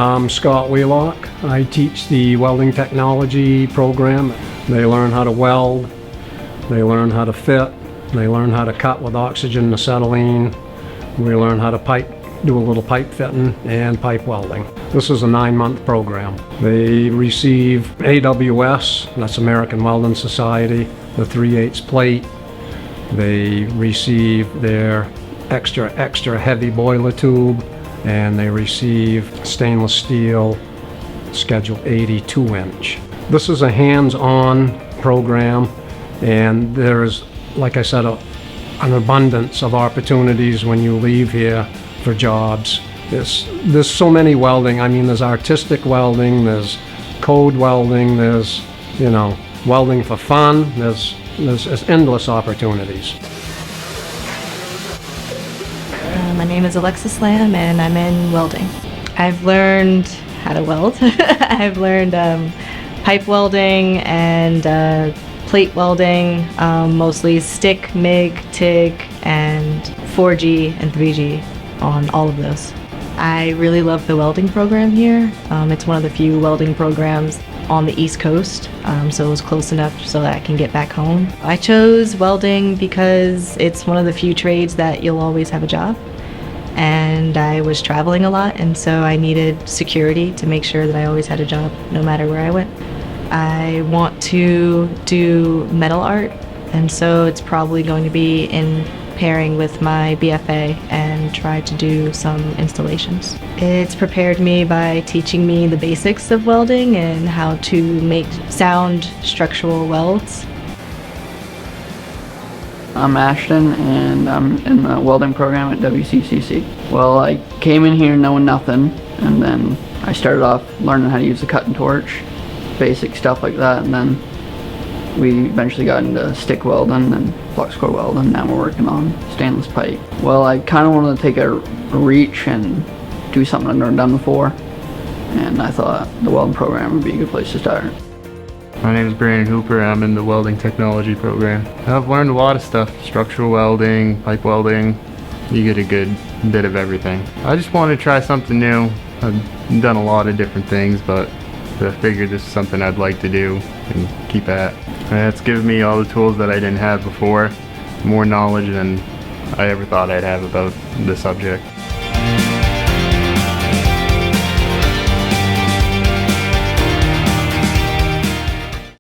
I'm Scott Wheelock. I teach the welding technology program. They learn how to weld, they learn how to fit, they learn how to cut with oxygen and acetylene. We learn how to do a little pipe fitting and pipe welding. This is a 9-month program. They receive AWS, that's American Welding Society, the 3/8 plate. They receive their extra heavy boiler tube, and they receive stainless steel Schedule 80 2-inch. This is a hands-on program, and there's, like I said, an abundance of opportunities when you leave here for jobs. There's so many welding. I mean, there's artistic welding, there's code welding, there's, welding for fun. There's endless opportunities. My name is Alexis and I'm in welding. I've learned how to weld. I've learned pipe welding and plate welding, mostly stick, MIG, TIG, and 4G and 3G on all of those. I really love the welding program here. It's one of the few welding programs on the East Coast, so it was close enough so that I can get back home. I chose welding because it's one of the few trades that you'll always have a job. And I was traveling a lot, and so I needed security to make sure that I always had a job no matter where I went. I want to do metal art, and so it's probably going to be in pairing with my BFA and try to do some installations. It's prepared me by teaching me the basics of welding and how to make sound structural welds. I'm Ashton, and I'm in the welding program at WCCC. Well, I came in here knowing nothing, and then I started off learning how to use the cutting torch, basic stuff like that, and then we eventually got into stick welding and flux core welding. Now we're working on stainless pipe. Well, I kind of wanted to take a reach and do something I've never done before, and I thought the welding program would be a good place to start. My name is Brandon Hooper, and I'm in the welding technology program. I've learned a lot of stuff: structural welding, pipe welding. You get a good bit of everything. I just wanted to try something new. I've done a lot of different things, but I figured this is something I'd like to do and keep at. And it's given me all the tools that I didn't have before, more knowledge than I ever thought I'd have about the subject.